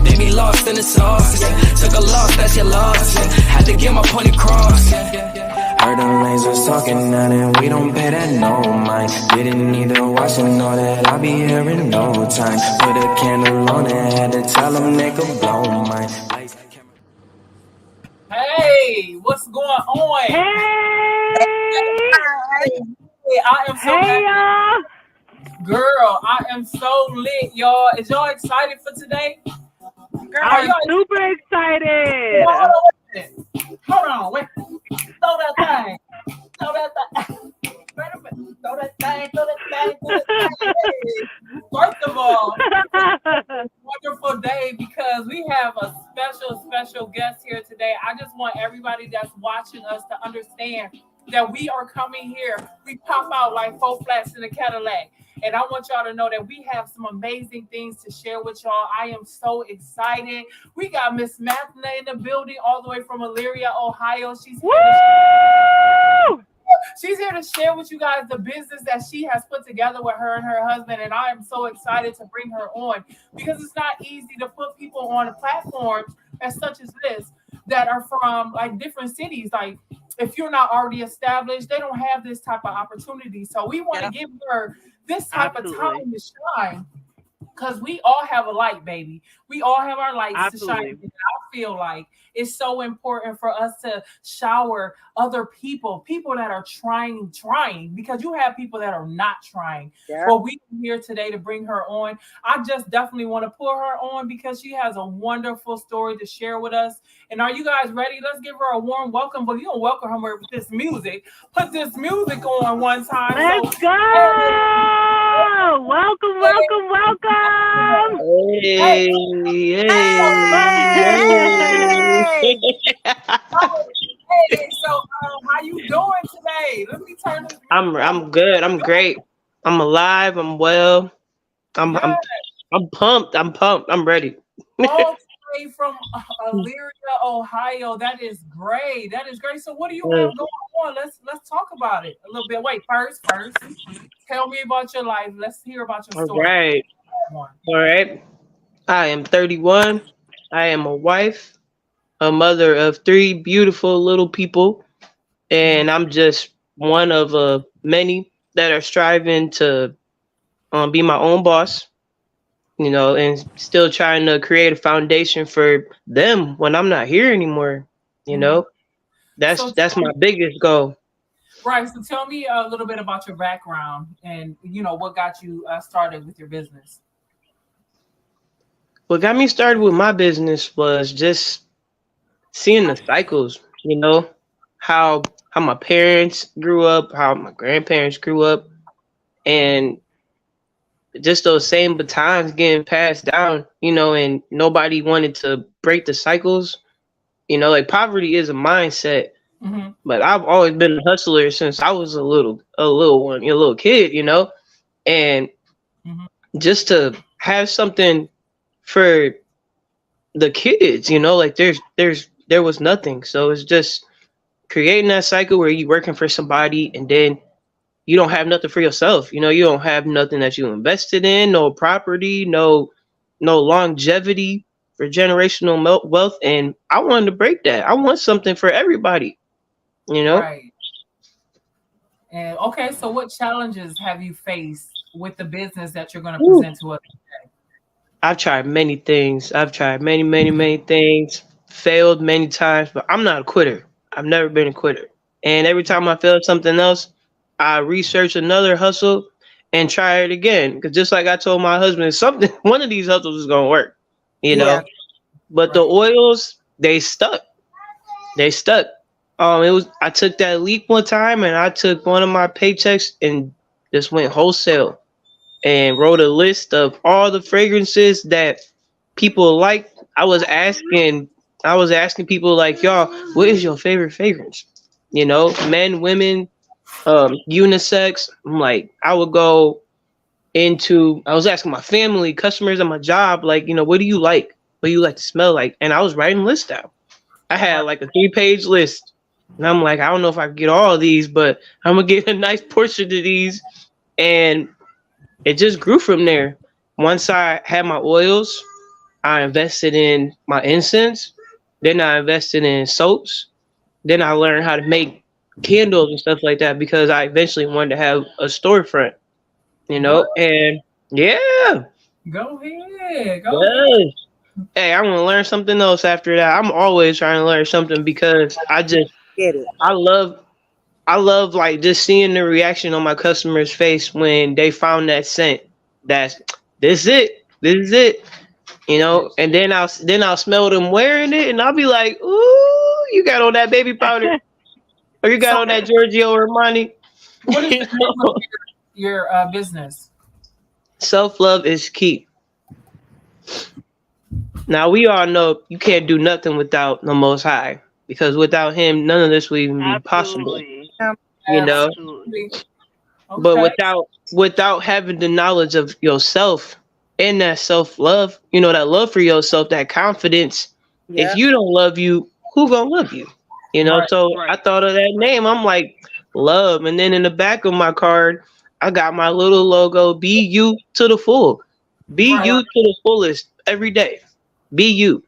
They be lost in the sauce. Took a loss, that's your loss. Had to get my point across. Heard them lasers talking now and we don't pay that no mind. Didn't need to watch and know that I'll be here in no time. Put a candle on it, had to tell them they could blow mine. Hey, what's going on? Hey! I am so happy. Y'all. Girl, I am so lit, y'all. Is y'all excited for today? Girl, I'm super excited. Hold on, wait. Throw that thing. Throw that thing. Throw that thing. First of all, wonderful day because we have a special guest here today. I just want everybody that's watching us to understand that we are coming here. We pop out like 4 flats in a Cadillac. And I want y'all to know that we have some amazing things to share with y'all. I am so excited. We got Miss Mathna in the building all the way from Elyria, Ohio. She's here to share with you guys the business that she has put together with her and her husband. And I am so excited to bring her on because it's not easy to put people on platforms as such as this that are from like different cities. Like if you're not already established, they don't have this type of opportunity. So we want to give her this type of time to shine because we all have a light, baby. We all have our lights to shine. And I feel like it's so important for us to shower other people that are trying, because you have people that are not trying. Yeah. Well, we're here today to bring her on. I just definitely want to put her on because she has a wonderful story to share with us. And are you guys ready? Let's give her a warm welcome. But you don't welcome her with this music. Put this music on one time. Let's go! Welcome. Hey. Hey, so how you doing today? Let me turn this. I'm good. I'm great. I'm alive. I'm well. I'm pumped. I'm ready. All the way from Elyria, Ohio. That is great. So what do you have going on? Let's talk about it a little bit. Wait, first, tell me about your life. Let's hear about your story. All right. I am 31. I am a wife, a mother of 3 beautiful little people, and I'm just one of many that are striving to be my own boss, and still trying to create a foundation for them when I'm not here anymore. That's my biggest goal. Right. So tell me a little bit about your background and what got you started with your business. What got me started with my business was just seeing the cycles, how my parents grew up, how my grandparents grew up, and just those same batons getting passed down, and nobody wanted to break the cycles. Like poverty is a mindset, but I've always been a hustler since I was a little kid, and just to have something for the kids, like there was nothing. So it's just creating that cycle where you're working for somebody and then you don't have nothing for yourself. You don't have nothing that you invested in, no property, no longevity for generational wealth. And I wanted to break that. I want something for everybody, Right. And okay, so what challenges have you faced with the business that you're going to present to us today? I've tried many things. I've tried many things, failed many times, but I'm not a quitter. I've never been a quitter. And every time I failed something else, I research another hustle and try it again. Because just like I told my husband, one of these hustles is going to work, But the oils, they stuck. I took that leap one time and I took one of my paychecks and just went wholesale and wrote a list of all the fragrances that people like. I was asking people like, y'all, what is your favorite fragrance? Men, women, unisex. I'm like, I was asking my family, customers at my job, like, what do you like? What do you like to smell like? And I was writing lists down. I had like a 3-page list. And I'm like, I don't know if I can get all of these, but I'm going to get a nice portion of these. And it just grew from there. Once I had my oils, I invested in my incense. Then I invested in soaps. Then I learned how to make candles and stuff like that because I eventually wanted to have a storefront, What? and yeah, Go ahead. Go ahead. yes. Hey, I want to learn something else after that. I'm always trying to learn something because Get it. I love I love like just seeing the reaction on my customer's face when they found that scent. That's this it. This is it. And then I'll smell them wearing it, and I'll be like, "Ooh, you got on that baby powder, or you got So, on that Giorgio Armani." what is You the name know, of your business? self love is key. Now we all know you can't do nothing without the Most High, because without Him, none of this would even be possible. Absolutely. You know, Absolutely. but Okay. without having the knowledge of yourself and that self love, that love for yourself, that confidence. If Yeah. you don't love you, who gonna love you? Right. So I Right. thought of that name. I'm like, love, and then in the back of my card, I got my little logo. Be you to the full. Be Right. you to the fullest every day. Be you.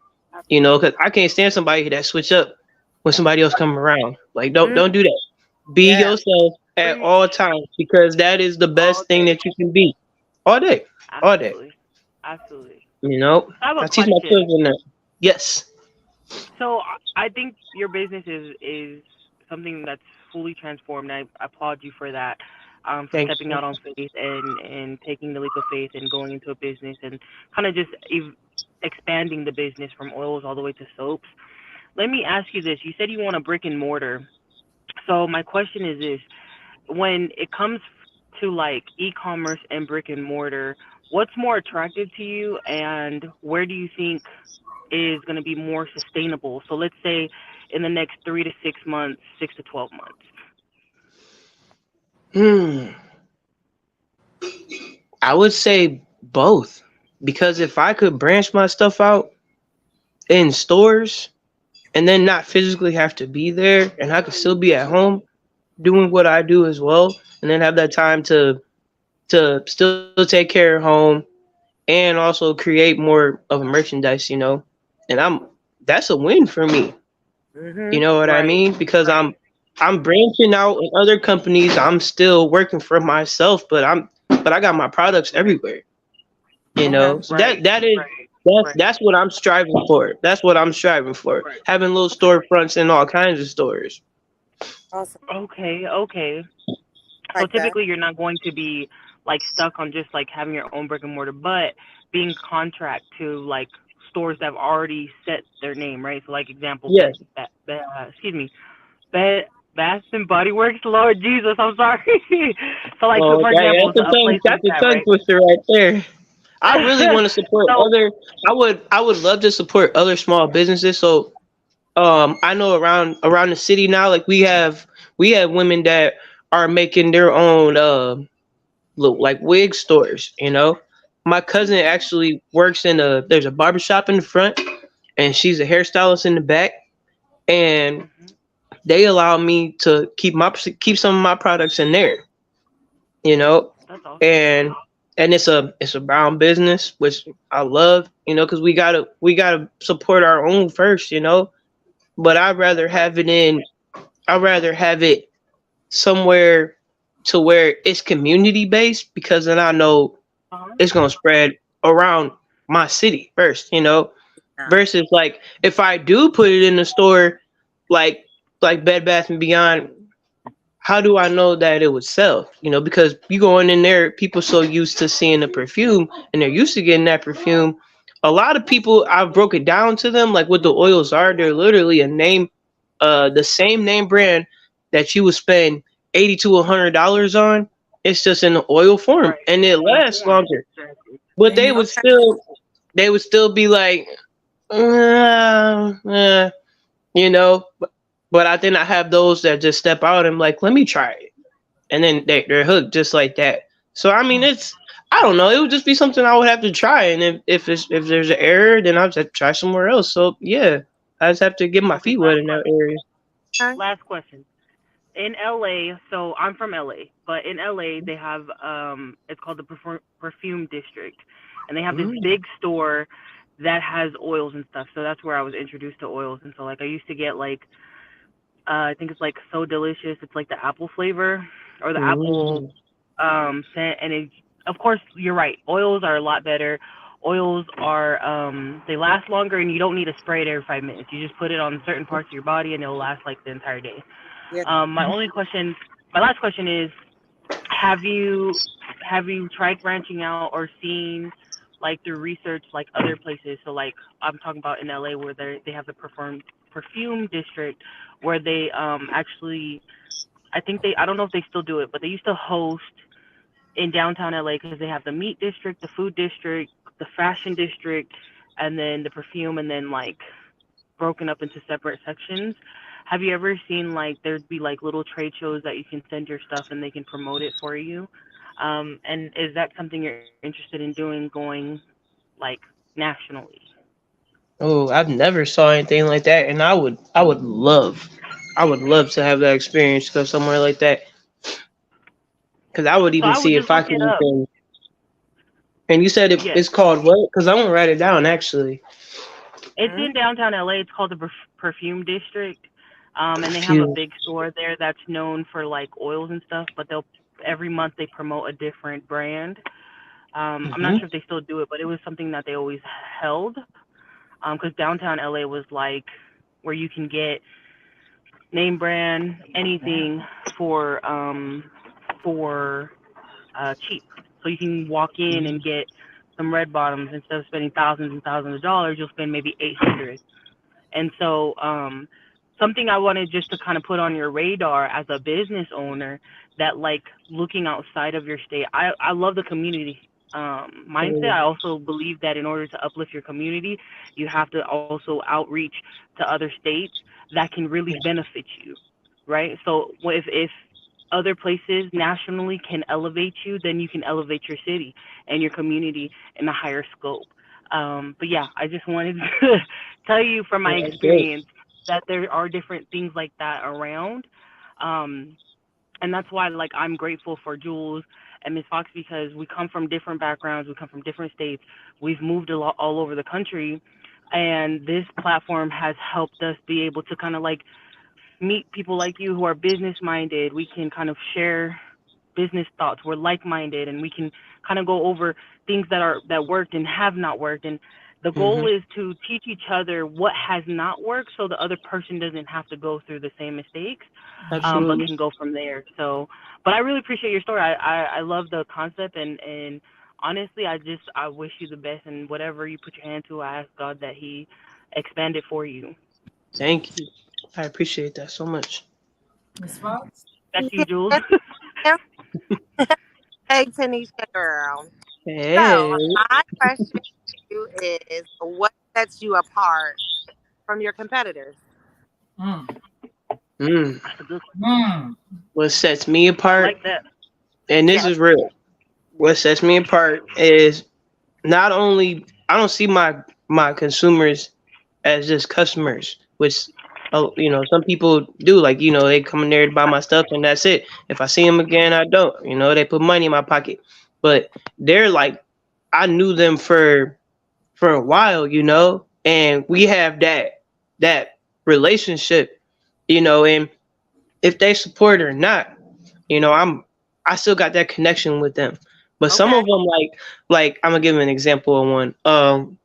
Because I can't stand somebody that switch up when somebody else come around. Like, don't do that. Be Yeah. yourself at Preach. all times because that is the All best thing day. that you can be. All day. All day. Absolutely. Absolutely. You know? I have a I teach my question. children that. Yes. So I think your business is something that's fully transformed. I applaud you for that, for Thanks. stepping out on faith and taking the leap of faith and going into a business and kind of just expanding the business from oils all the way to soaps. Let me ask you this. You said you want a brick and mortar. So my question is this: when it comes to like e-commerce and brick and mortar, what's more attractive to you, and where do you think is going to be more sustainable? So let's say in the next 3 to 6 months, 6 to 12 months. Hmm. I would say both. Because if I could branch my stuff out in stores and then not physically have to be there and I could still be at home doing what I do as well and then have that time to still take care of home and also create more of a merchandise. And that's a win for me. You Mm-hmm. know what I Right. mean? Because Right. I'm branching out in other companies. I'm still working for myself, but I got my products everywhere. Okay. So Right. that is Right. Right. that's what I'm striving for. That's what I'm striving for. Right. Having little Okay. storefronts in all kinds of stores. Awesome. Okay. Okay. So Like that. typically you're not going to be like stuck on just like having your own brick and mortar, but being contract to like stores that have already set their name, right? So like example, Yes. excuse me, Bath and Body Works. Lord Jesus, I'm sorry. So like Oh, for example, that's a a tongue place that's like a that, tongue right? twister right there. I really want to support So other. I would love to support other small businesses. So I know around the city now, like we have women that are making their own look like wig stores. My cousin actually works in there's a barbershop in the front, and she's a hairstylist in the back, and mhm, they allow me to keep some of my products in there. You know, that's awesome. and it's a brown business, which I love. Because we gotta support our own first. But Right. I'd rather have it somewhere to where it's community based because then I know Uh-huh. it's gonna spread around my city first. Yeah. Versus like if I do put it in the store, like Bed Bath and Beyond, how do I know that it would sell? Because you going in there, people so used to seeing the perfume and they're used to getting that perfume. A lot of people, I've broke it down to them, like what the oils are. They're literally the same name brand that you would spend $80 to $100 on. It's just in the oil form, Right. and it In a lasts form. longer. Exactly. But And you Okay. they would still be like, uh, uh, you know. But I think I have those that just step out and like, let me try it, and then they're hooked just like that. So I mean, I don't know. It would just be something I would have to try, and if there's an error, then I'll just have to try somewhere else. So yeah, I just have to get my Okay. feet wet in that area. Okay. Last question. In LA, so I'm from LA, but in LA they have it's called the Perfume District, and they have this Mm. big store that has oils and stuff. So that's where I was introduced to oils. And so like I used to get like I think it's like So Delicious. It's like the apple flavor or the apple scent. And it, of course, you're right. Oils are a lot better. Oils are they last longer, and you don't need to spray it every 5 minutes. You just put it on certain parts of your body, and it'll last like the entire day. Yeah. My last question is, have you tried branching out or seen like through research like other places? So like I'm talking about in LA where they have the perfume district where they actually I don't know if they still do it, but they used to host in downtown LA because they have the meat district, the food district, the fashion district, and then the perfume, and then like broken up into separate sections. Have you ever seen like there'd be like little trade shows that you can send your stuff and they can promote it for you? And is that something you're interested in doing, going like nationally? Oh, I've never saw anything like that, and I would love to have that experience to go somewhere like that. Because I would So even I would see just if I look can it up. even. And you said Yes. it's called what? Because I'm gonna write it down actually. It's in downtown LA. It's called the Perfume District. And they have a big store there that's known for like oils and stuff, but every month they promote a different brand. I'm not sure if they still do it, but it was something that they always held. Because downtown LA was like where you can get name brand anything for cheap. So you can walk in and get some red bottoms. Instead of spending thousands and thousands of dollars, you'll spend maybe $800. And so something I wanted just to kind of put on your radar as a business owner, that like looking outside of your state. I love the community mindset. I also believe that in order to uplift your community, you have to also outreach to other states that can really benefit you, right? So if other places nationally can elevate you, then you can elevate your city and your community in a higher scope. But yeah, I just wanted to tell you from my experience that there are different things like that around. And that's why like I'm grateful for Jules and Ms. Fox, because we come from different backgrounds, we come from different states, we've moved a lot all over the country, and this platform has helped us be able to kind of like meet people like you who are business minded. We can kind of share business thoughts. We're like minded, and we can kind of go over things that worked and have not worked. And the goal is to teach each other what has not worked, so the other person doesn't have to go through the same mistakes, but can go from there. So, but I really appreciate your story. I love the concept, and honestly, I wish you the best, and whatever you put your hand to, I ask God that He expand it for you. Thank you. I appreciate that so much. Ms. Fox? Back to you, Jules. Hey, Tanisha girl. Hey. So my question to you is, what sets you apart from your competitors? That's a good question. What sets me I apart, like that. and this is real. What sets me apart is not only I don't see my consumers as just customers, which some people do. Like they come in there to buy my stuff and that's it. If I see them again, I don't. They put money in my pocket, but they're like I knew them for a while, and we have that relationship, and if they support it or not, I still got that connection with them. But some of them, like I'm gonna give an example of one.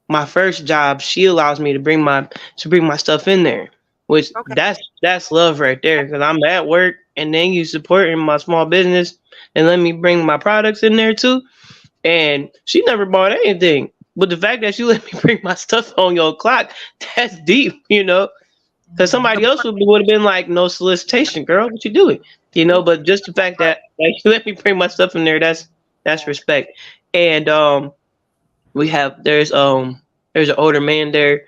My first job, she allows me to bring my stuff in there, which that's love right there. Because I'm at work and then you supporting my small business and let me bring my products in there too. And she never bought anything, but the fact that she let me bring my stuff on your clock, that's deep, Because somebody else would have been like, no solicitation, girl, what you doing? But just the fact that you let me bring my stuff in there, that's respect. And there's an older man there.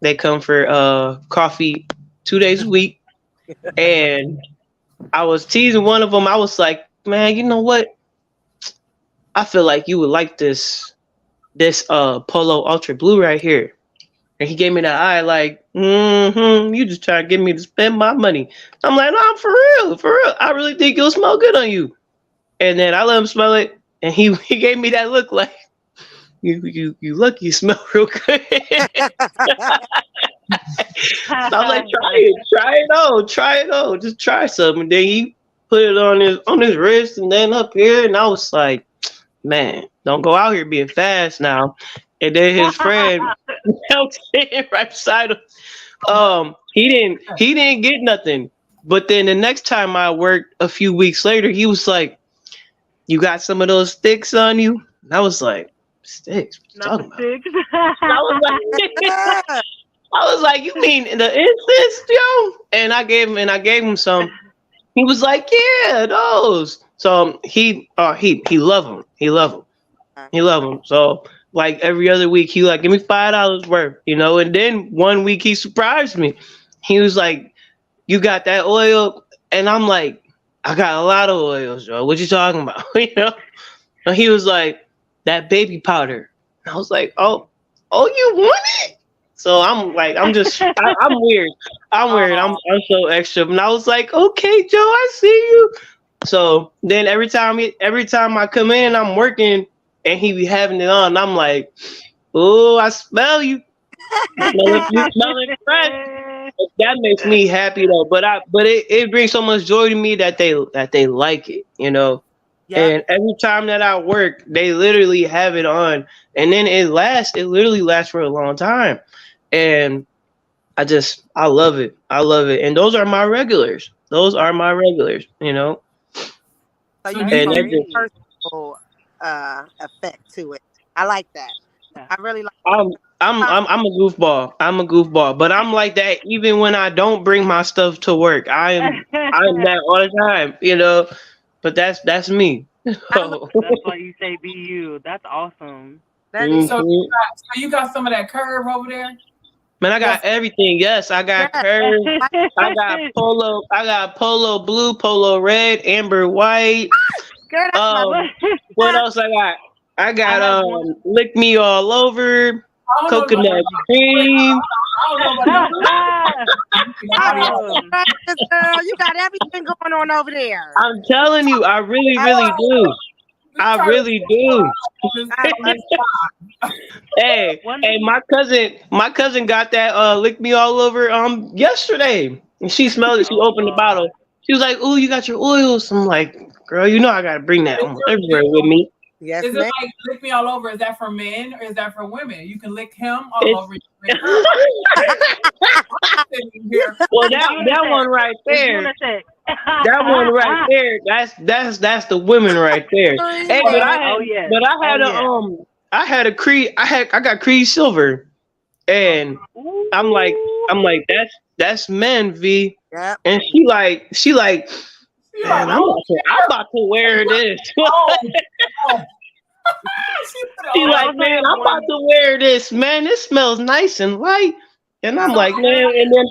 They come for coffee 2 days a week. And I was teasing one of them. I was like, man, you know what? I feel like you would like this Polo Ultra Blue right here. And he gave me that eye like, you just trying to get me to spend my money. I'm like, no, for real. I really think it'll smell good on you. And then I let him smell it. And he gave me that look like, you look, you smell real good. So I was like, try it out, just try something. And then he put it on his wrist and then up here, and I was like, man, don't go out here being fast now. And then his friend was sitting right beside him. He didn't get nothing. But then the next time I worked a few weeks later, he was like, you got some of those sticks on you? And I was like, sticks? What you talking about? Sticks. I was like, you mean the incense, yo? And I gave him some. He was like, yeah, those. So he love them. He love them. So like every other week, he like, give me $5 worth, you know. And then one week he surprised me. He was like, you got that oil? And I'm like, I got a lot of oils, Joe. What you talking about? You know? And he was like, that baby powder. And I was like, oh, you want it? So I'm like, I'm weird. I'm weird. I'm so extra. And I was like, okay, Joe, I see you. So then every time I come in, I'm working and he be having it on. And I'm like, oh, I smell you. You smell it fresh. That makes me happy though. But it brings so much joy to me that they like it, you know. Yeah. And every time that I work, they literally have it on, and then it literally lasts for a long time. And I love it. And those are my regulars. You know. So you get a personal effect to it. I like that. I really like. I'm a goofball. But I'm like that even when I don't bring my stuff to work. I'm that all the time, you know. But that's me. That's why you say be you. That's awesome. So you got some of that curve over there? Man, I got everything. Yes, I got curve. I got polo blue, polo red, amber white. What else I got? I got lick me all over, coconut cream. Girl, you got everything going on over there. I'm telling you, I really do. I really do. Hey, my cousin got that lick me all over yesterday. And she smelled it. She opened the bottle. She was like, "Ooh, you got your oils." I'm like, "Girl, you know I gotta bring that everywhere with me." Yes, is it like lick me all over? Is that for men or is that for women? You can lick him all over. Well, that one right there. That one right there. That's the women right there. Hey, I got Creed Silver, and I'm like that's men, V. Yep. And she like. Man, I'm about to wear this. She's like, man, I'm about to wear this, man. This smells nice and light. And I'm like, man, and then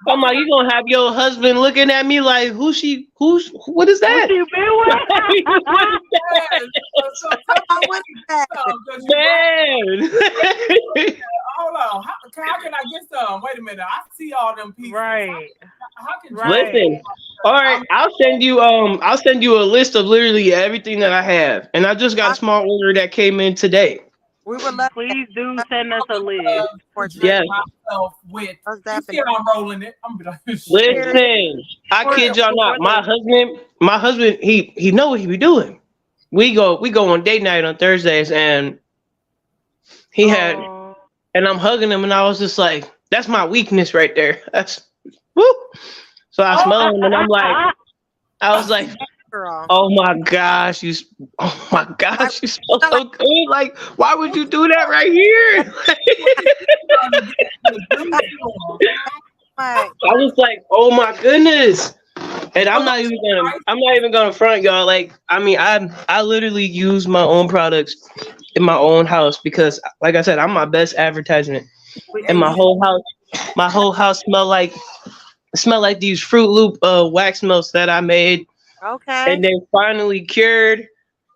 I'm like, you gonna have your husband looking at me like, what is that? Man. Hold on. How can I get some? Wait a minute. I see all them pieces. Right. How can Listen. All right, I'll send you a list of literally everything that I have. And I just got a small order that came in today. We would love. Please do send us a list. Yes. You see how I'm rolling it. Listen, I kid y'all not. My husband, he know what he be doing. We go on date night on Thursdays, and and I'm hugging him, and I was just like, that's my weakness right there. That's woo. So I smell him, and I was like, oh my gosh, you smell so good. Like, why would you do that right here? I was like, oh my goodness. And I'm not even gonna front y'all. Like, I mean, I literally use my own products in my own house because, like I said, I'm my best advertisement. And my whole house smell like these Fruit Loop wax melts that I made. Okay. And they finally cured.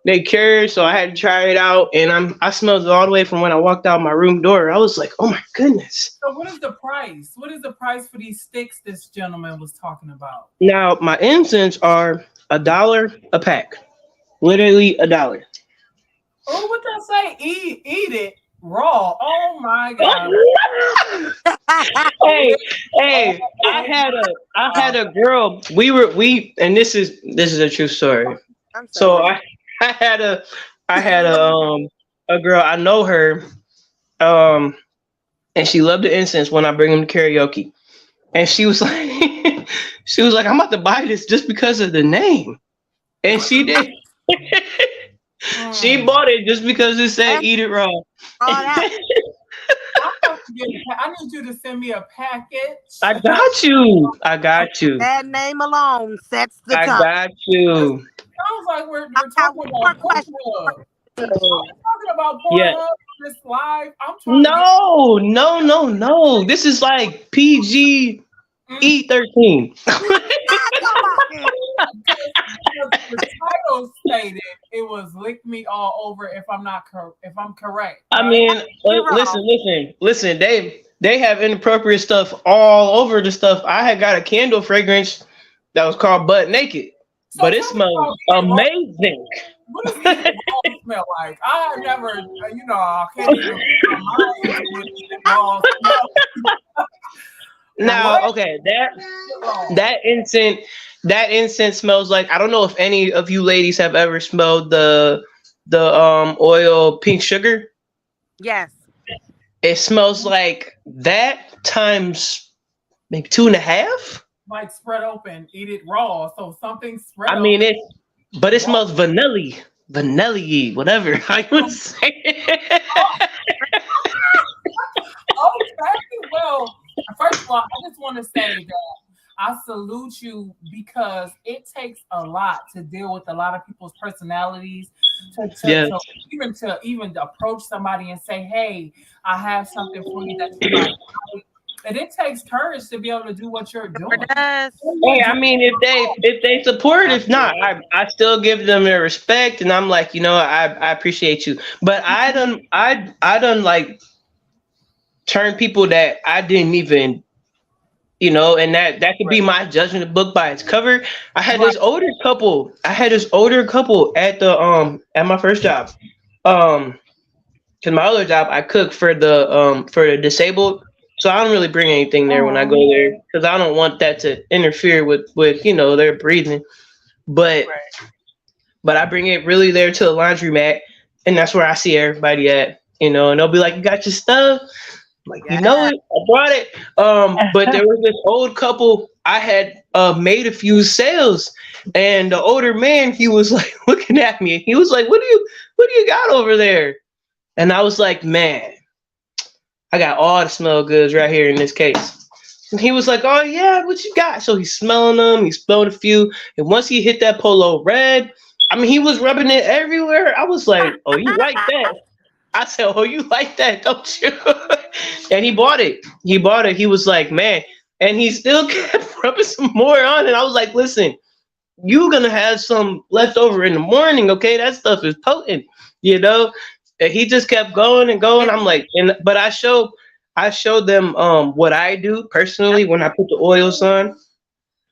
They cured, so I had to try it out, and I smelled it all the way from when I walked out my room door. I was like, oh my goodness. So what is the price? What is the price for these sticks this gentleman was talking about? Now, my incense are $1 a pack. Literally $1. Oh, what did I say? Eat it raw. Oh my god. hey, I had a girl. And this is a true story. I'm So sorry. I had a girl. I know her. And she loved the incense when I bring them to karaoke. And she was like, I'm about to buy this just because of the name. And she did. She bought it just because it said "Eat it raw." I need you to send me a package. I got you. That name alone sets the I tone. got you. Sounds like we're talking about Pornhub. I'm talking about Pornhub Yeah. this live. I'm trying No. This is like PG E13. The title stated it was "Lick Me All Over." If I'm correct. I right? mean, listen. They have inappropriate stuff all over the stuff. I had got a candle fragrance that was called Butt Naked, So but it tell me smells about eating raw. amazing. What does eating raw smell like? I never, I can't even put my mind into what eating raw smell. Now, What? okay, that incense smells like, I don't know if any of you ladies have ever smelled the oil pink sugar. Yes. It smells like that times maybe 2.5. Like spread open, eat it raw. So something spread. I mean open. but it smells vanilla-y, whatever I would say. Okay, well, first of all, I just want to say that I salute you because it takes a lot to deal with a lot of people's personalities Yes. to even approach somebody and say, "Hey, I have something for you that you like." And it takes courage to be able to do what you're doing. Yes. Hey, I mean, if they support, if not, I still give them their respect, and I'm like, I appreciate you. But I done like turn people that I didn't even, and that could be my judging the book by its cover. I had this older couple. At the at my first job, because my other job I cook for the disabled. So I don't really bring anything there when I go there because I don't want that to interfere with their breathing. But I bring it really there to the laundromat, and that's where I see everybody at. And they'll be like, "You got your stuff?" I'm like, it, I brought it. But there was this old couple. I had made a few sales, and the older man, he was like looking at me. He was like, "What do you got over there?" And I was like, "Man, I got all the smell goods right here in this case." And he was like, "Oh yeah, what you got?" So he's smelling them. He smelled a few, and once he hit that Polo Red, I mean, he was rubbing it everywhere. I was like, "Oh, you like that?" I said, "Oh, you like that, don't you?" And he bought it. He was like, "Man," and he still kept rubbing some more on. And I was like, "Listen, you're gonna have some left over in the morning, okay? That stuff is potent, And he just kept going and going. I'm like, but I showed them what I do personally when I put the oils on.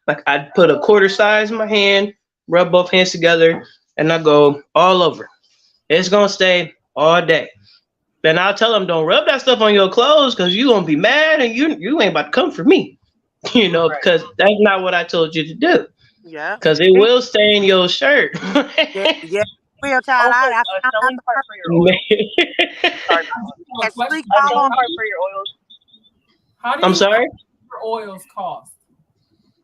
Like I put a quarter size in my hand, rub both hands together, and I go all over. It's gonna stay all day. Then I'll tell them, don't rub that stuff on your clothes because you're gonna be mad and you ain't about to come for me. Because that's not what I told you to do. Yeah. Because it will stain your shirt. Yeah. Real child, I selling part for your oils. sleek Selling follow part for your oils. How do I'm you sorry? your oils cost?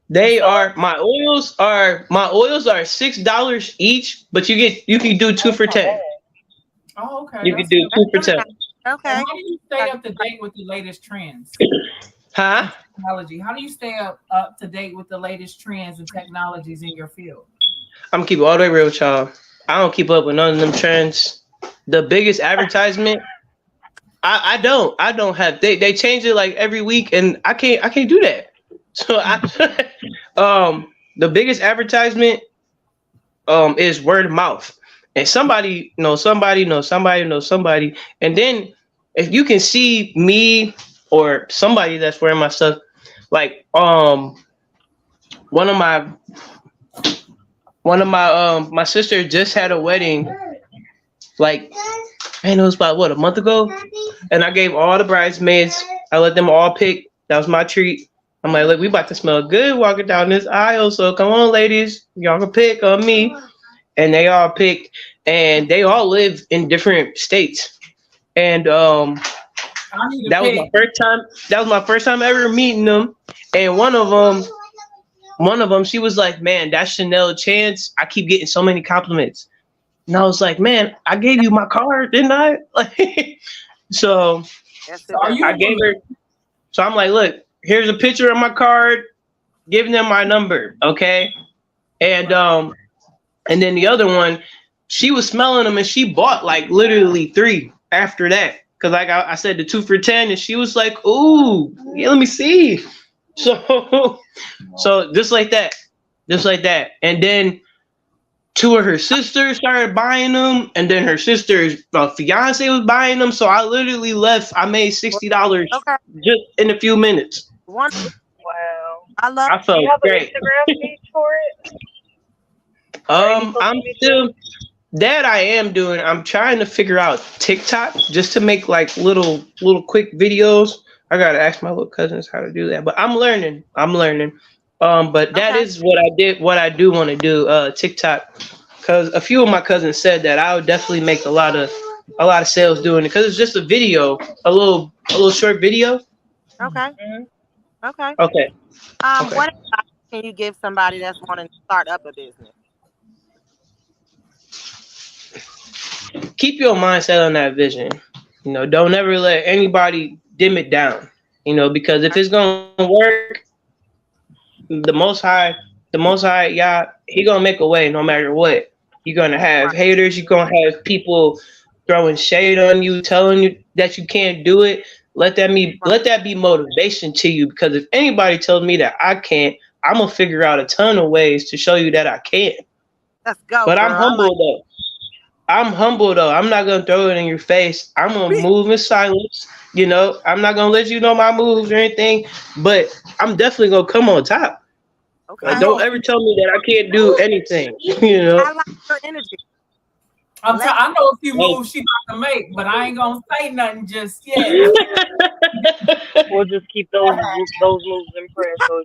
My oils are $6 each, but you can do 2 for $10. Oh, okay. You can do 2 for $10. Okay. How do you stay up to date with the latest trends? Huh? Technology. How do you stay up to date with the latest trends and technologies in your field? I'm gonna keep it all the way real with y'all. I don't keep up with none of them trends. The biggest advertisement, I don't have. They change it like every week, and I can't do that. So the biggest advertisement is word of mouth, and somebody knows somebody knows somebody knows somebody, and then if you can see me or somebody that's wearing my stuff, like one of my my sister just had a wedding like, man, it was about what, a month ago, and I gave all the bridesmaids. I let them all pick. That was my treat. I'm like, look, we about to smell good walking down this aisle, so come on, ladies, y'all can pick on me. And they all picked, and they all live in different states. And that was my first time. That was my first time ever meeting them. And one of them, she was like, "Man, that's Chanel Chance. I keep getting so many compliments." And I was like, "Man, I gave you my card, didn't I?" Like, so I gave her. So I'm like, "Look, here's a picture of my card, giving them my number, okay?" And then the other one, she was smelling them, and she bought like literally 3 after that. Cause like I said, the 2 for $10, and she was like, "Ooh, yeah, let me see." So just like that. And then 2 of her sisters started buying them, and then her sister's fiance was buying them. So I literally left. I made $60 just in a few minutes. Wow. I felt Do you have great. an Instagram page for it? I'm still that I am doing. I'm trying to figure out TikTok just to make like little quick videos. I gotta ask my little cousins how to do that, but I'm learning. But that is what I did. What I do want to do, TikTok, because a few of my cousins said that I would definitely make a lot of sales doing it, because it's just a video, a little short video. Okay. Okay. Okay. What advice can you give somebody that's wanting to start up a business? Keep your mindset on that vision. Don't ever let anybody dim it down. Because if it's gonna work, the Most High, yeah, He gonna make a way no matter what. You're gonna have haters. You're gonna have people throwing shade on you, telling you that you can't do it. Let that be motivation to you. Because if anybody tells me that I can't, I'm gonna figure out a ton of ways to show you that I can. Let's go. But girl. I'm humble though. I'm not gonna throw it in your face. I'm gonna move in silence. I'm not gonna let you know my moves or anything. But I'm definitely gonna come on top. Okay. Like, don't ever tell me that I can't do anything. I like your energy. I know a few moves she about to make, but I ain't gonna say nothing just yet. We'll just keep those moves in prayer. So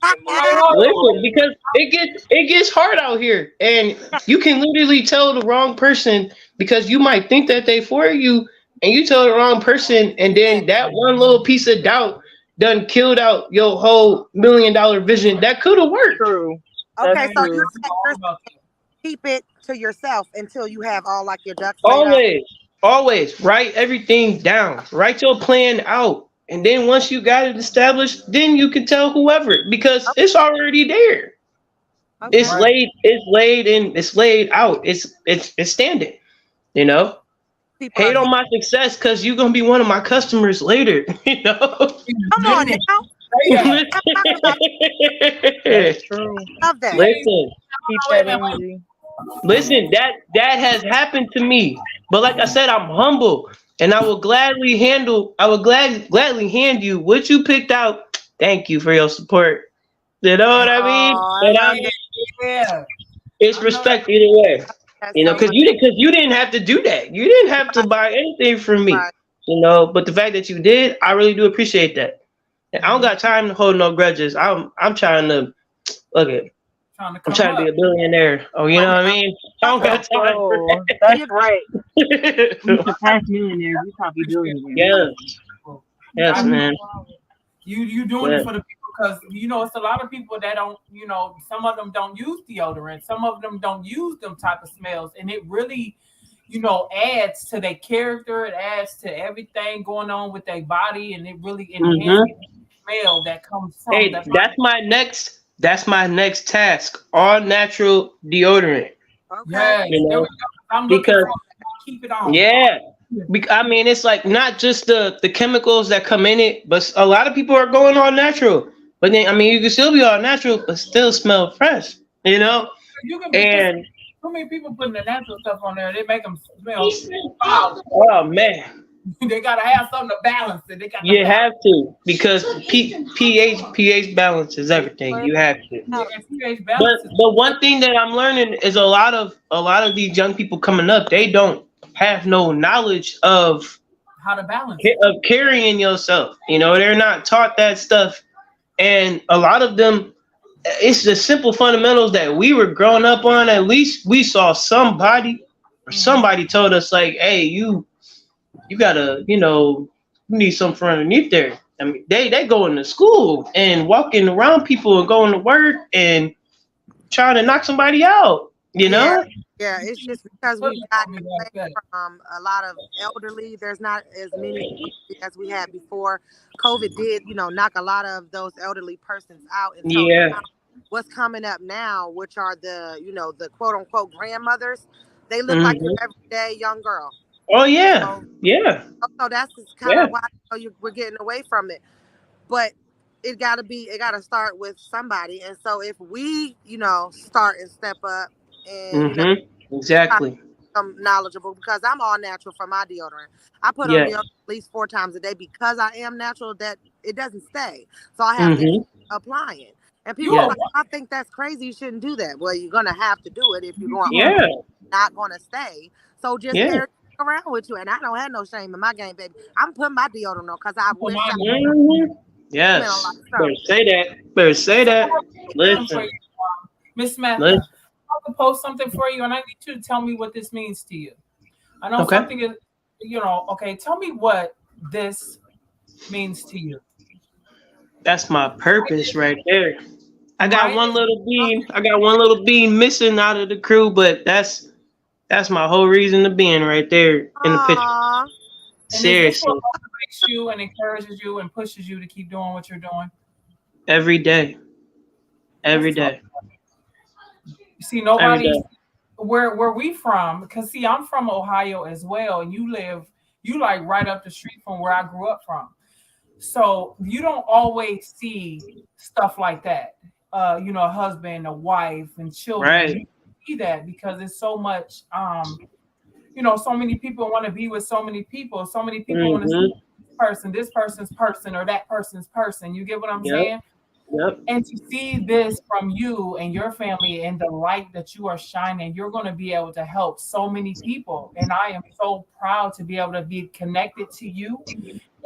Listen, because it gets hard out here, and you can literally tell the wrong person, because you might think that they for you, and you tell the wrong person, and then that one little piece of doubt done killed out your whole $1 million vision that could have worked. True. Okay, so you keep it to yourself until you have all like your ducks. Always write everything down. Write your plan out, and then once you got it established, then you can tell whoever, because it's already there. Okay. It's laid out. It's standing. People hate on my success, because you're gonna be one of my customers later. Come on now. That's true. Love that. Listen. Keep that energy. Listen, that has happened to me. But like I said, I'm humble, and I will gladly hand you what you picked out. Thank you for your support. You know what I mean? It's respect either way. Because you didn't have to do that. You didn't have to buy anything from me. Right. But the fact that you did, I really do appreciate that. And I don't got time to hold no grudges. I'm trying to I'm trying to be a billionaire. Oh, you know what I mean? I don't got time for that. That's right. You surpass millionaires, you probably billionaires. Yes, man. You doing it for the people, because it's a lot of people that don't, some of them don't use deodorant, some of them don't use them type of smells, and it really, adds to their character, it adds to everything going on with their body, and it really enhances the smell that comes from. Hey, that's my next task. All natural deodorant. Okay. Because keep it on. Yeah. I mean, it's like not just the chemicals that come in it, but a lot of people are going all natural. But then, I mean, you can still be all natural, but still smell fresh, You can and too many people putting the natural stuff on there, they make them smell foul. Oh, man. They gotta have something to balance it. You have to, because pH balance is everything. You have to. But one thing that I'm learning is a lot of these young people coming up, they don't have no knowledge of How to balance it. carrying yourself. You know, they're not taught that stuff, and a lot of them, it's the simple fundamentals that we were growing up on. At least we saw somebody or somebody told us like, hey, you gotta, you know, you need something from underneath there. I mean, they going to school and walking around people and going to work and trying to knock somebody out, you know? Yeah, it's just because we've gotten away from a lot of elderly. There's not as many as we had before. COVID did, you know, knock a lot of those elderly persons out. And so Yeah. what's coming up now, which are the, you know, the quote unquote grandmothers, they look like your everyday young girl. Oh yeah, So, yeah. so that's kind of why we're getting away from it. But it got to start with somebody. And so if we, you know, start and step up and you know, exactly, I'm knowledgeable, because I'm all natural for my deodorant. I put on deodorant at least 4 times a day because I am natural, that it doesn't stay. So I have to keep applying. And people are like, I think that's crazy. You shouldn't do that. Well, you're going to have to do it if you're going not going to stay. So just carry it around with you. And I don't have no shame in my game, baby. I'm putting my deodorant on because I wish I Yes. Better say that. Better say that. Listen. Miss Matthew, I'm going to post something for you, and I need you to tell me what this means to you. I know something is, you know, okay, tell me what this means to you. That's my purpose right there. I got one little bean missing out of the crew, but that's my whole reason to being right there in the picture. Seriously. And motivates you and encourages you and pushes you to keep doing what you're doing every day. Every day. You see, nobody where we from, because see, I'm from Ohio as well, and you like right up the street from where I grew up from. So you don't always see stuff like that. You know, a husband, a wife, and children. Right. You see that because it's so much. You know, so many people want to be with so many people. So many people want to see this person's person, or that person's person. You get what I'm saying? Yep. And to see this from you and your family and the light that you are shining, you're going to be able to help so many people. And I am so proud to be able to be connected to you.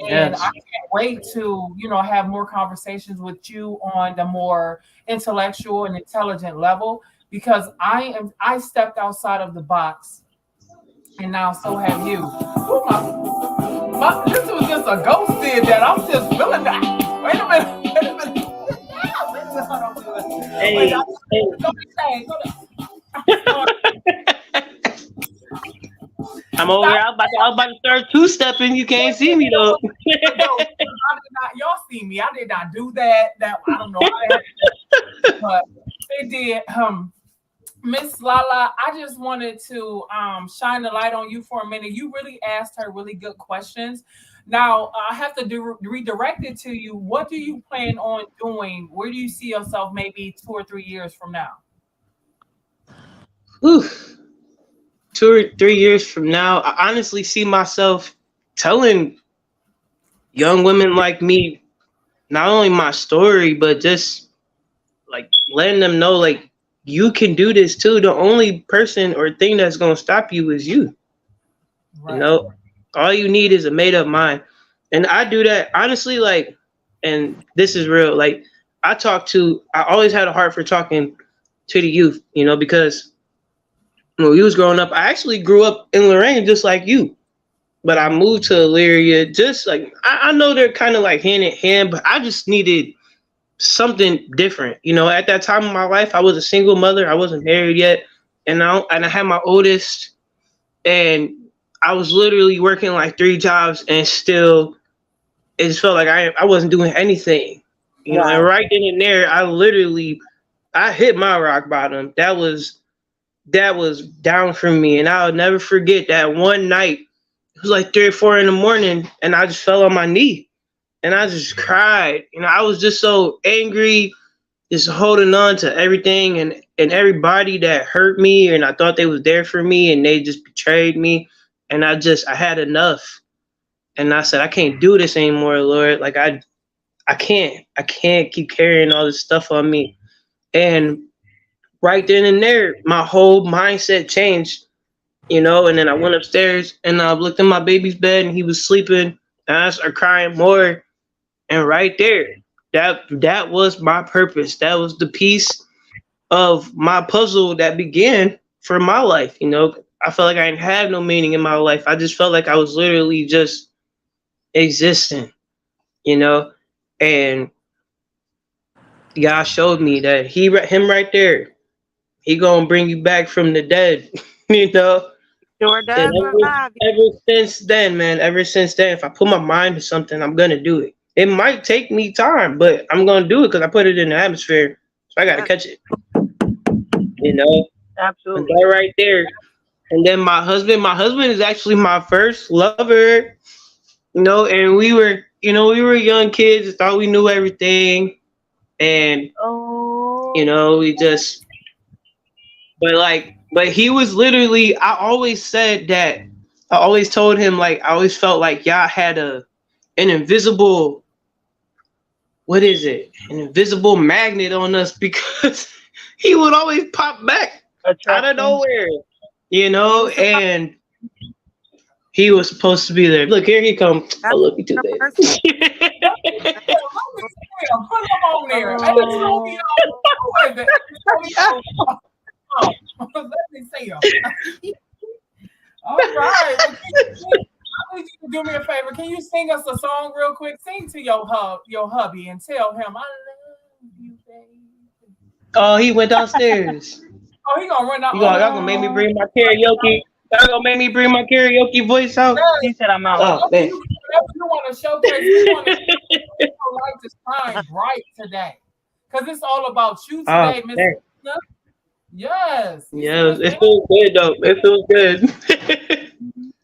And I can't wait to, you know, have more conversations with you on the more intellectual and intelligent level, because I stepped outside of the box, and now so have you. This was just a ghost did that. I'm just feeling that. Wait a minute. Hey. I'm over here. I was about to start 2-stepping. You can't see me though. Y'all see me. I did not do that. I don't know how that, but it did. Miss Lala, I just wanted to shine the light on you for a minute. You really asked her really good questions. Now, I have to redirect it to you. What do you plan on doing? Where do you see yourself maybe 2 or 3 years from now? 2 or 3 years from now, I honestly see myself telling young women like me, not only my story, but just like letting them know, like, you can do this too. The only person or thing that's going to stop you is you. Right. You know, all you need is a made up mind. And I do that honestly, like, and this is real. Like, I always had a heart for talking to the youth, you know, because when we was growing up, I actually grew up in Lorraine just like you. But I moved to Elyria, just like, I know they're kind of like hand in hand, but I just needed something different. You know, at that time of my life, I was a single mother. I wasn't married yet. And I had my oldest, and I was literally working like 3 jobs, and still it just felt like I wasn't doing anything. You know, and right then and there, I hit my rock bottom. That was down from me. And I'll never forget that one night. It was like 3 or 4 in the morning, and I just fell on my knee. And I just cried. You know, I was just so angry, just holding on to everything and everybody that hurt me, and I thought they was there for me, and they just betrayed me. And I had enough. And I said, I can't do this anymore, Lord. Like, I can't keep carrying all this stuff on me. And right then and there, my whole mindset changed. And then I went upstairs and I looked in my baby's bed and he was sleeping and I started crying more. And right there, that was my purpose. That was the piece of my puzzle that began for my life. I felt like I didn't have no meaning in my life. I just felt like I was literally just existing, and God showed me that him right there, he gonna bring you back from the dead, Sure does. And ever since then, man, if I put my mind to something, I'm gonna do it. It might take me time, but I'm gonna do it because I put it in the atmosphere. So I gotta catch it. Absolutely. And that right there. And then my husband is actually my first lover. And we were young kids, thought we knew everything. And we just but he was literally, I always told him, like, I always felt like y'all had an invisible, what is it? An invisible magnet on us because he would always pop back out of nowhere, and he was supposed to be there. Look, here he comes. I love you too, baby. Put him on there. Let me see him. All right. I need you to do me a favor. Can you sing us a song real quick? Sing to your hubby and tell him I love you, baby. Oh, he went downstairs. Oh, he gonna run out. Y'all gonna make me bring my karaoke. Y'all gonna make me bring my karaoke voice out. He said I'm out. Oh, man. You want to showcase? We want to light to shine bright today, because it's all about you today, Miss. Yes. Yes, it feels good though. It feels good.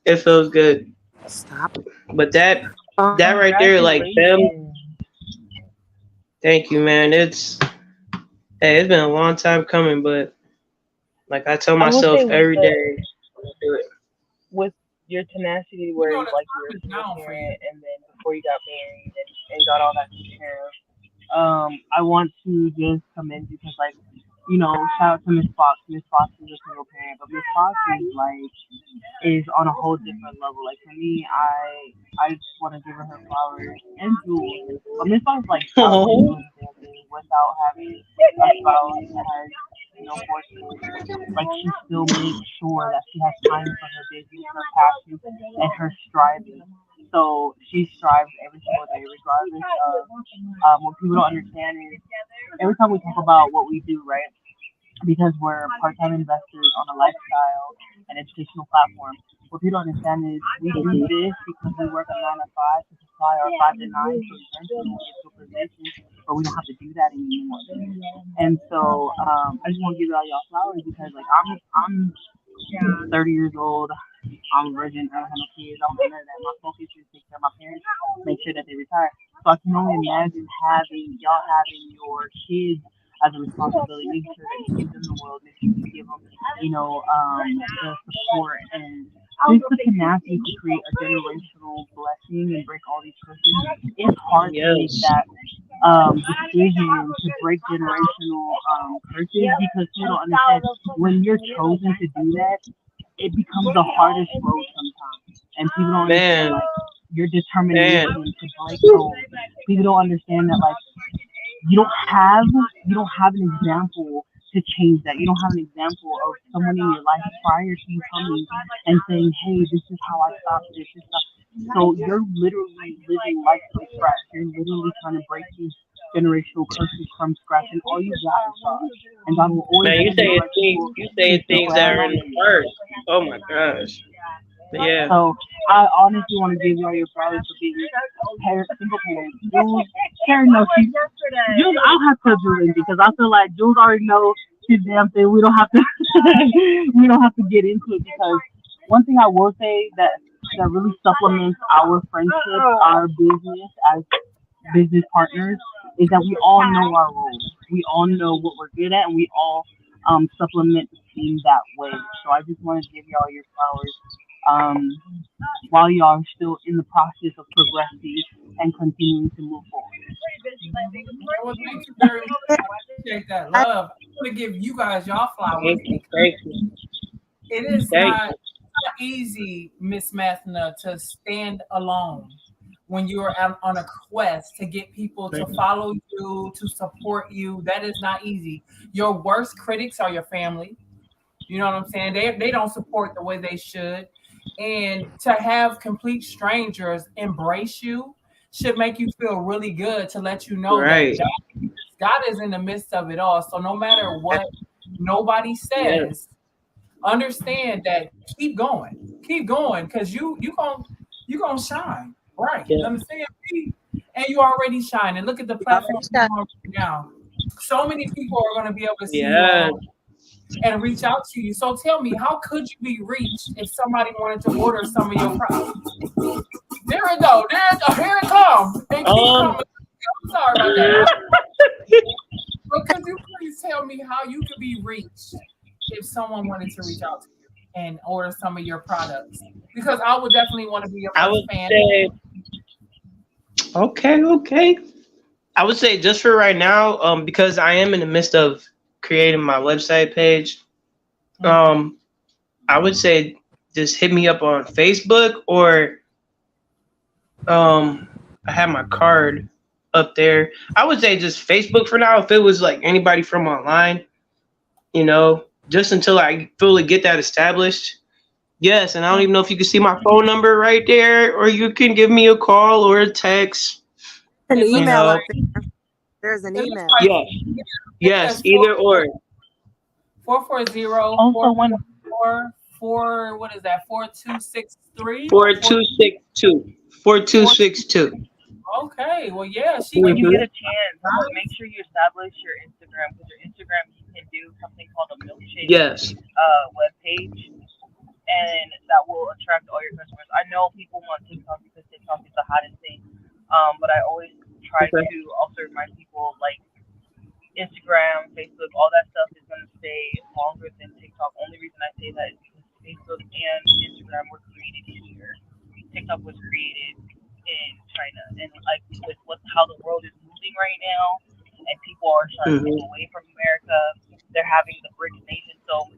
It feels good. Stop. But that right there, like them. Thank you, man. It's been a long time coming, but like I tell myself every day, I do it. With your tenacity, where you were a single parent, and then before you got married and got all that taken care of, I want to just commend you because, shout out to Miss Fox. Miss Fox is a single parent, but Miss Fox is on a whole different level. Like for me, I just want to give her flowers and jewels. But Miss Fox doing something without having a spouse that has fortunately, she still makes sure that she has time for her business, her passion, and her striving. So she strives every single day, regardless of what people don't understand is every time we talk about what we do, right? Because we're part-time investors on a lifestyle and educational platform. What people don't understand is we do this because we work a 9 to 5 to supply our 5 to 9 to eventually get to a position where we don't have to do that anymore. And so I just want to give y'all flowers because I'm 30 years old. I'm a virgin. I don't have no kids. I don't have none of that. My focus is to take care of my parents, make sure that they retire. So I can only imagine having your kids as a responsibility, making sure that you give them the world, making sure you give them, the support and just the tenacity to create a generational blessing and break all these curses. It's hard to make that decision to break generational curses because people don't understand when you're chosen to do that, it becomes the hardest road sometimes, and people don't understand your determination to break those. People don't understand that you don't have an example to change that. You don't have an example of someone in your life prior to you coming and saying, "Hey, this is how I stopped this." So you're literally living life from scratch. You're literally trying to break these generational curses from scratch, and all you got is God. And God will always. Man, you say things that are in the heart. Oh my gosh. Yeah. So I honestly want to give y'all your flowers for being single parents. Jules, Karen knows Jules, I'll have to Jules because I feel like Jules already knows his damn thing. We don't have to get into it because one thing I will say that really supplements our friendship, our business as business partners is that we all know our roles. We all know what we're good at, and we all supplement the team that way. So I just want to give y'all your flowers while y'all are still in the process of progressing and continuing to move forward. Well, thank you very much. I appreciate that love. I'm going to give you guys y'all flowers. Thank you. It is not not easy, Miss Mathna, to stand alone when you're on a quest to get people to follow you, to support you. That is not easy. Your worst critics are your family. You know what I'm saying? They don't support the way they should. And to have complete strangers embrace you should make you feel really good, to let you know that God is in the midst of it all. So no matter what nobody says, understand that keep going, because you gonna shine, right? You understand me? And you already shine. And look at the platform now. So many people are going to be able to see you and reach out to you. So tell me, how could you be reached if somebody wanted to order some of your products? There it go. Here it comes. They keep coming. I'm sorry about that. But could you please tell me how you could be reached if someone wanted to reach out to you and order some of your products? Because I would definitely want to be a fan. Okay. I would say just for right now, because I am in the midst of creating my website page, I would say just hit me up on Facebook, or I have my card up there. I would say just Facebook for now. If it was like anybody from online, just until I fully get that established. Yes, and I don't even know if you can see my phone number right there, or you can give me a call or a text. An email up there. There's an email. Yes, either or. 440-444, what is that? 4263? 4262. 4262. Okay, well, yeah. When you get a chance, make sure you establish your Instagram, because your Instagram, you can do something called a milkshake web page, and that will attract all your customers. I know people want TikTok because TikTok is the hottest thing, but I always try to also remind people, like, Instagram, Facebook, all that stuff is going to stay longer than TikTok. Only reason I say that is because Facebook and Instagram were created here. TikTok was created in China, and like with how the world is moving right now, and people are starting to move away from America, they're having the BRICS nation. So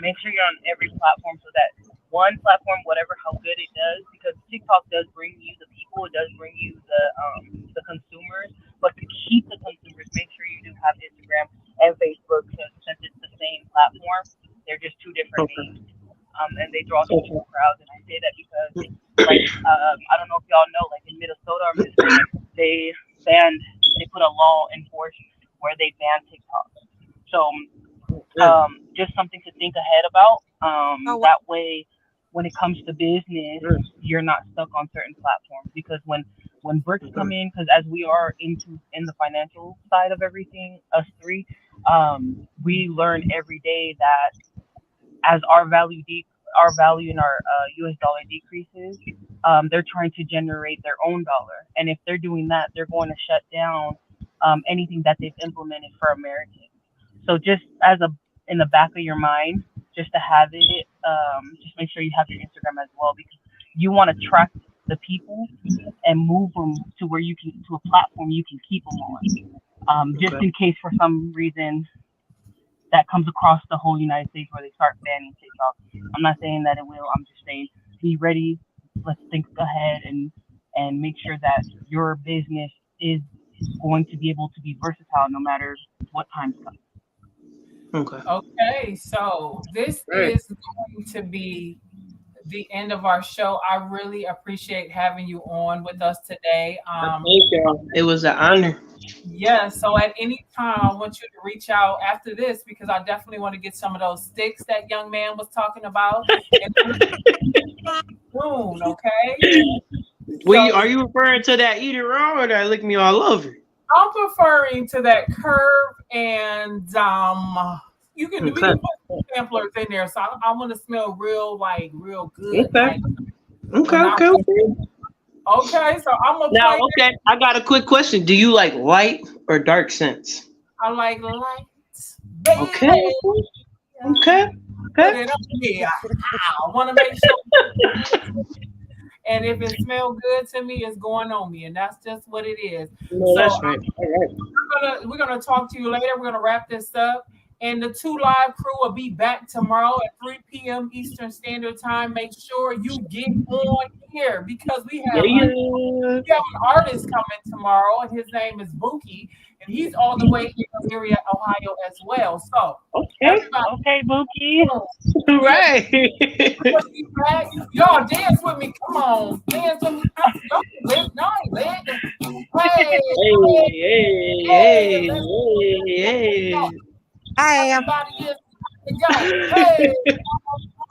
make sure you're on every platform, so that one platform, whatever how good it does, because TikTok does bring you the people, it does bring you the consumers, but to keep the consumers, make sure you do have Instagram and Facebook, since it's the same platform. They're just two different names, and they draw different crowds. And I say that because, like, I don't know if y'all know, like in Minnesota, they put a law in force where they banned TikTok. So just something to think ahead about. That way, when it comes to business, you're not stuck on certain platforms, because when BRICS come in, because as we are in the financial side of everything, us three, we learn every day that as our value in our US dollar decreases, they're trying to generate their own dollar, and if they're doing that, they're going to shut down anything that they've implemented for Americans. So just in the back of your mind, just to have it, just make sure you have your Instagram as well, because you want to track the people and move them to where you can, to a platform you can keep them on, just in case for some reason that comes across the whole United States where they start banning TikTok. I'm not saying that it will. I'm just saying be ready. Let's think ahead and make sure that your business is going to be able to be versatile no matter what times come. Okay, so this is going to be the end of our show. I really appreciate having you on with us today. Thank you. It was an honor. Yeah, so at any time, I want you to reach out after this, because I definitely want to get some of those sticks that young man was talking about. Soon, okay? Are you referring to that Eat It Raw or that Lick Me All Over? I'm referring to that Curve, and you can put some samplers in there, so I want to smell real good. Okay, so I'm gonna now. Okay, I got a quick question. Do you like light or dark scents? I like light. Okay. I want to make sure. And if it smells good to me, it's going on me, and that's just what it is. No, so that's right. All right. We're gonna talk to you later. We're gonna wrap this up, And the 2 Live crew will be back tomorrow at 3 p.m. Eastern Standard Time. Make sure you get on here because we have an artist coming tomorrow, and his name is Buki, and he's all the way in the area, Ohio, as well. So, okay, Buki. Right. Y'all dance with me. Come on. Dance with me. Y'all lit. No, I ain't lit. Hey. I am. Everybody is. Hey.